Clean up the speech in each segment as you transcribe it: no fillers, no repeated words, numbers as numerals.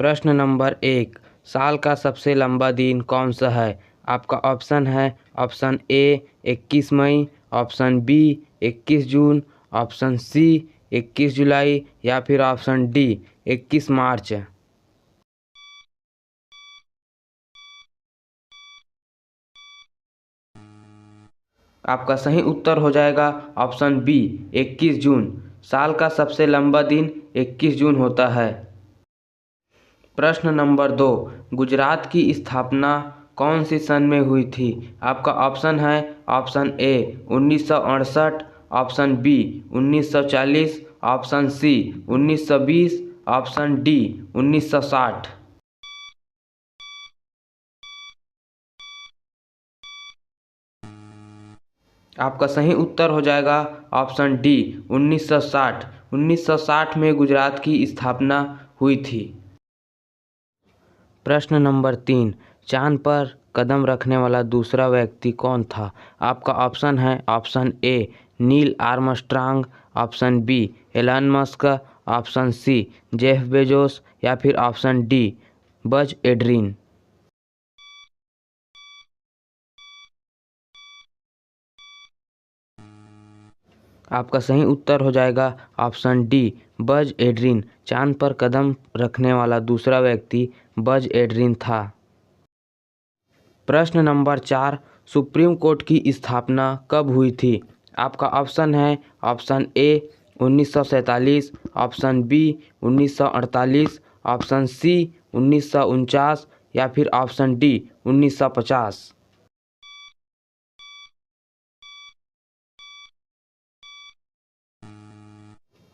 प्रश्न नंबर 1, साल का सबसे लंबा दिन कौन सा है? आपका ऑप्शन है ऑप्शन ए 21 मई, ऑप्शन बी 21 जून, ऑप्शन सी 21 जुलाई या फिर ऑप्शन डी 21 मार्च। आपका सही उत्तर हो जाएगा ऑप्शन बी 21 जून। साल का सबसे लंबा दिन 21 जून होता है। प्रश्न नंबर 2, गुजरात की स्थापना कौन सी सन में हुई थी? आपका ऑप्शन है option A 1968, option B 1940, option C 1920, option D 1960। आपका सही उत्तर हो जाएगा ऑप्शन डी 1960। 1960 में गुजरात की स्थापना हुई थी। प्रश्न नंबर 3, चांद पर कदम रखने वाला दूसरा व्यक्ति कौन था? आपका ऑप्शन है option A Neil Armstrong, option B Elon Musk, option C Jeff Bezos या फिर ऑप्शन डी बज एड्रिन। आपका सही उत्तर हो जाएगा ऑप्शन डी बज एड्रिन। चांद पर कदम रखने वाला दूसरा व्यक्ति बज एड्रिन था। प्रश्न नंबर 4, सुप्रीम कोर्ट की स्थापना कब हुई थी? आपका ऑप्शन है option A 1947, option B 1948, option C 1949 या फिर ऑप्शन डी 1950।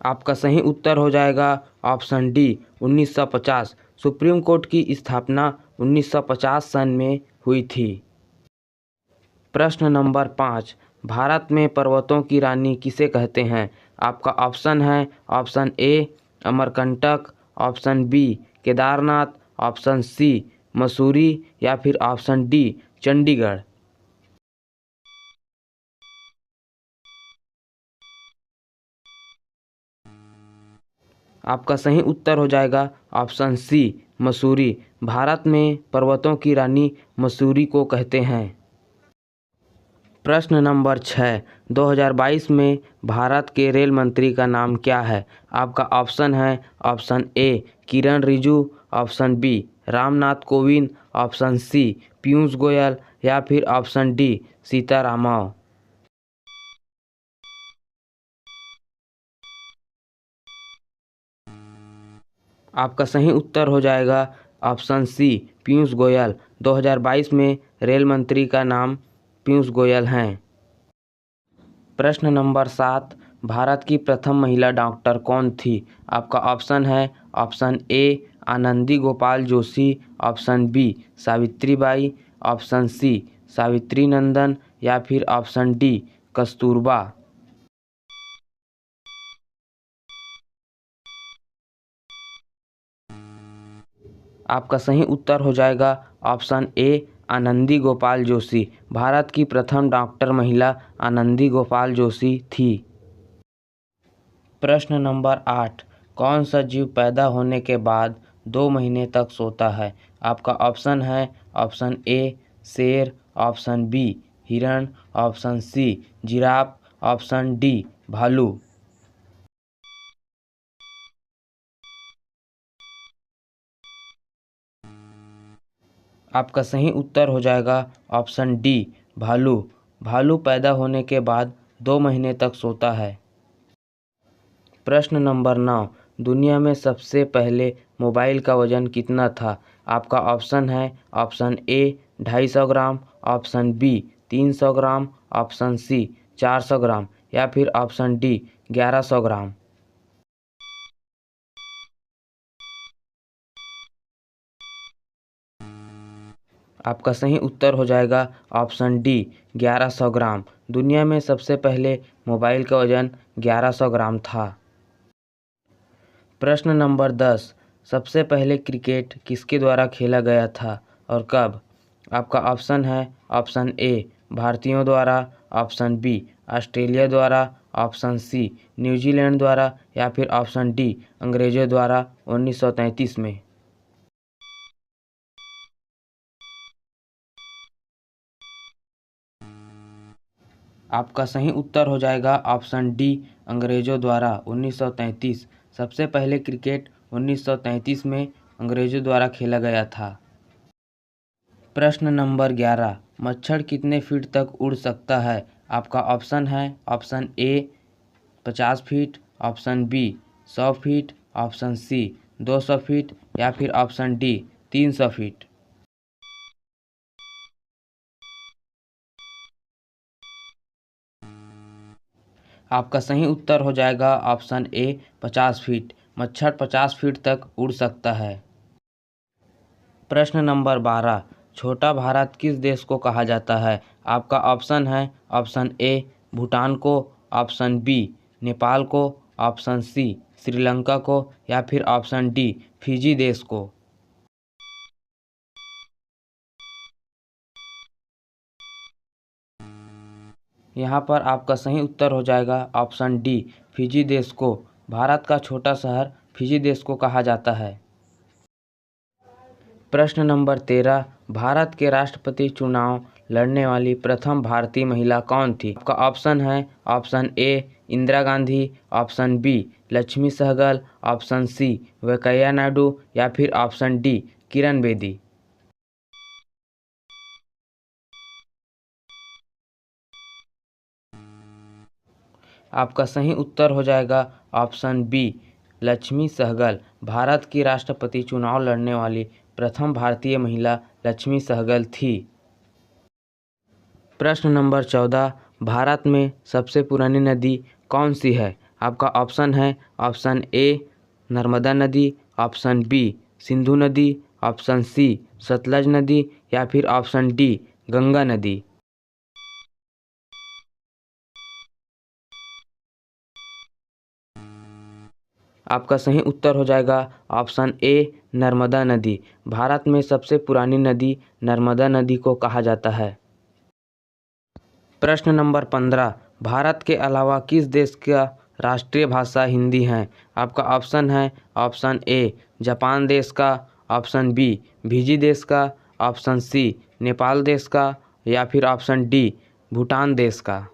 आपका सही उत्तर हो जाएगा ऑप्शन डी 1950। सुप्रीम कोर्ट की स्थापना 1950 सन में हुई थी। प्रश्न नंबर 5, भारत में पर्वतों की रानी किसे कहते हैं? आपका ऑप्शन है option A Amarkantak, option B Kedarnath, option C Mussoorie या फिर ऑप्शन डी चंडीगढ़। आपका सही उत्तर हो जाएगा ऑप्शन सी मसूरी। भारत में पर्वतों की रानी मसूरी को कहते हैं। प्रश्न नंबर 6, 2022 में भारत के रेल मंत्री का नाम क्या है? आपका ऑप्शन है option A Kiren Rijiju, option B Ramnath Kovind, option C Piyush Goyal या फिर ऑप्शन डी सीतारामन। आपका सही उत्तर हो जाएगा ऑप्शन सी पीयूष गोयल। 2022 में रेल मंत्री का नाम पीयूष गोयल हैं। प्रश्न नंबर 7, भारत की प्रथम महिला डॉक्टर कौन थी? आपका ऑप्शन है option A Anandi Gopal Joshi, option B Savitribai, option C Savitri Nandan या फिर ऑप्शन डी कस्तूरबा। आपका सही उत्तर हो जाएगा ऑप्शन ए आनंदी गोपाल जोशी। भारत की प्रथम डॉक्टर महिला आनंदी गोपाल जोशी थी। प्रश्न नंबर 8, कौन सा जीव पैदा होने के बाद 2 महीने तक सोता है? आपका ऑप्शन है ऑप्शन ए शेर, ऑप्शन बी हिरण, option C giraffe, option D भालू। आपका सही उत्तर हो जाएगा ऑप्शन डी भालू। भालू पैदा होने के बाद 2 महीने तक सोता है। प्रश्न नंबर 9, दुनिया में सबसे पहले मोबाइल का वजन कितना था? आपका ऑप्शन है option A 250 gram, option B 300 gram, option C 400 gram या फिर ऑप्शन डी 1100 ग्राम। आपका सही उत्तर हो जाएगा ऑप्शन डी 1100 ग्राम। दुनिया में सबसे पहले मोबाइल का वजन 1100 ग्राम था। प्रश्न नंबर 10, सबसे पहले क्रिकेट किसके द्वारा खेला गया था और कब? आपका ऑप्शन है ऑप्शन ए भारतीयों द्वारा, ऑप्शन बी ऑस्ट्रेलिया द्वारा, ऑप्शन सी न्यूजीलैंड द्वारा या फिर ऑप्शन डी अंग्रेजों द्वारा 1933 में। आपका सही उत्तर हो जाएगा ऑप्शन डी, अंग्रेजों द्वारा 1933। सबसे पहले क्रिकेट 1933 में अंग्रेजों द्वारा खेला गया था। प्रश्न नंबर 11, मच्छर कितने फीट तक उड़ सकता है? आपका ऑप्शन है option A 50 feet, option B 100 feet, option C 200 feet या फिर ऑप्शन डी 300 फीट। आपका सही उत्तर हो जाएगा ऑप्शन ए 50 फीट। मच्छर 50 फीट तक उड़ सकता है। प्रश्न नंबर 12, छोटा भारत किस देश को कहा जाता है? आपका ऑप्शन है ऑप्शन ए भूटान को, ऑप्शन बी नेपाल को, ऑप्शन सी श्रीलंका को या फिर ऑप्शन डी फिजी देश को। यहाँ पर आपका सही उत्तर हो जाएगा ऑप्शन डी फिजी देश को। भारत का छोटा शहर फिजी देश को कहा जाता है। प्रश्न नंबर 13, भारत के राष्ट्रपति चुनाव लड़ने वाली प्रथम भारतीय महिला कौन थी? आपका ऑप्शन है option A Indira Gandhi, option B Lakshmi Sahgal, option C Venkaiah Naidu या फिर ऑप्शन डी किरण बेदी। आपका सही उत्तर हो जाएगा ऑप्शन बी लक्ष्मी सहगल। भारत की राष्ट्रपति चुनाव लड़ने वाली प्रथम भारतीय महिला लक्ष्मी सहगल थी। प्रश्न नंबर 14, भारत में सबसे पुरानी नदी कौन सी है? आपका ऑप्शन है ऑप्शन ए नर्मदा नदी, ऑप्शन बी सिंधु नदी, ऑप्शन सी सतलज नदी या फिर ऑप्शन डी गंगा नदी। आपका सही उत्तर हो जाएगा ऑप्शन ए नर्मदा नदी। भारत में सबसे पुरानी नदी नर्मदा नदी को कहा जाता है। प्रश्न नंबर 15, भारत के अलावा किस देश का राष्ट्रीय भाषा हिंदी है? आपका ऑप्शन है ऑप्शन ए जापान देश का, ऑप्शन बी फिजी देश का, ऑप्शन सी नेपाल देश का या फिर ऑप्शन डी भूटान देश का।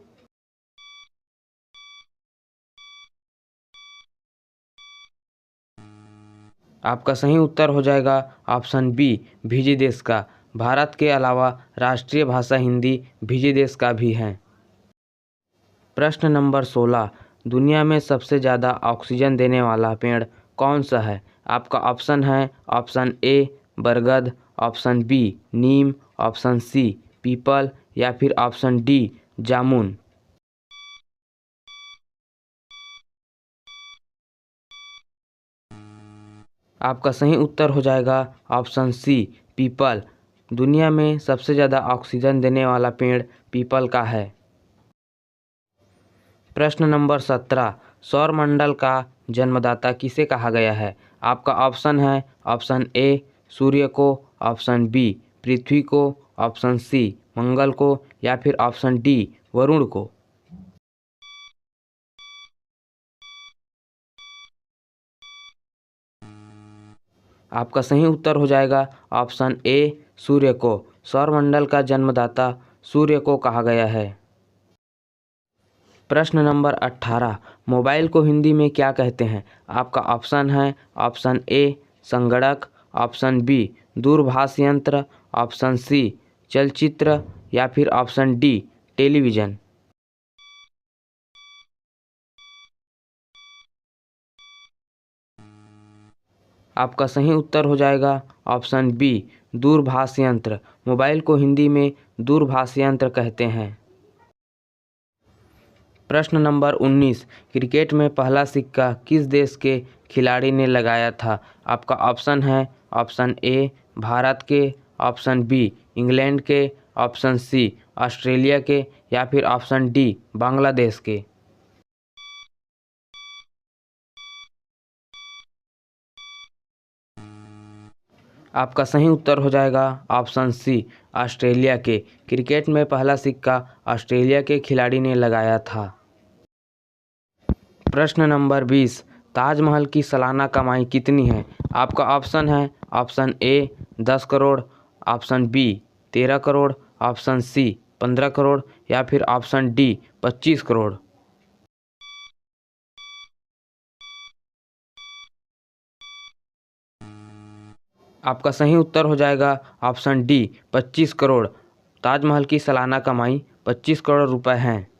आपका सही उत्तर हो जाएगा ऑप्शन बी फिजी देश का। भारत के अलावा राष्ट्रीय भाषा हिंदी फिजी देश का भी है। प्रश्न नंबर 16, दुनिया में सबसे ज़्यादा ऑक्सीजन देने वाला पेड़ कौन सा है? आपका ऑप्शन है ऑप्शन ए बरगद, ऑप्शन बी नीम, ऑप्शन सी पीपल या फिर ऑप्शन डी जामुन। आपका सही उत्तर हो जाएगा ऑप्शन सी पीपल। दुनिया में सबसे ज़्यादा ऑक्सीजन देने वाला पेड़ पीपल का है। प्रश्न नंबर 17, सौरमंडल का जन्मदाता किसे कहा गया है? आपका ऑप्शन है ऑप्शन ए सूर्य को, ऑप्शन बी पृथ्वी को, ऑप्शन सी मंगल को या फिर ऑप्शन डी वरुण को। आपका सही उत्तर हो जाएगा ऑप्शन ए सूर्य को। सौरमंडल का जन्मदाता सूर्य को कहा गया है। प्रश्न नंबर 18, मोबाइल को हिंदी में क्या कहते हैं? आपका ऑप्शन है ऑप्शन ए संगणक, ऑप्शन बी दूरभाष यंत्र, ऑप्शन सी चलचित्र या फिर ऑप्शन डी टेलीविज़न। आपका सही उत्तर हो जाएगा ऑप्शन बी दूरभाष यंत्र। मोबाइल को हिंदी में दूरभाष यंत्र कहते हैं। प्रश्न नंबर 19, क्रिकेट में पहला सिक्का किस देश के खिलाड़ी ने लगाया था? आपका ऑप्शन है ऑप्शन ए भारत के, ऑप्शन बी इंग्लैंड के, ऑप्शन सी ऑस्ट्रेलिया के या फिर ऑप्शन डी बांग्लादेश के। आपका सही उत्तर हो जाएगा ऑप्शन सी ऑस्ट्रेलिया के। क्रिकेट में पहला सिक्का ऑस्ट्रेलिया के खिलाड़ी ने लगाया था। प्रश्न नंबर 20, ताजमहल की सालाना कमाई कितनी है? आपका ऑप्शन है option A 10 crore, option B 13 crore, option C 15 crore या फिर ऑप्शन डी 25 करोड़। आपका सही उत्तर हो जाएगा ऑप्शन डी 25 करोड़। ताजमहल की सालाना कमाई 25 करोड़ रुपए है।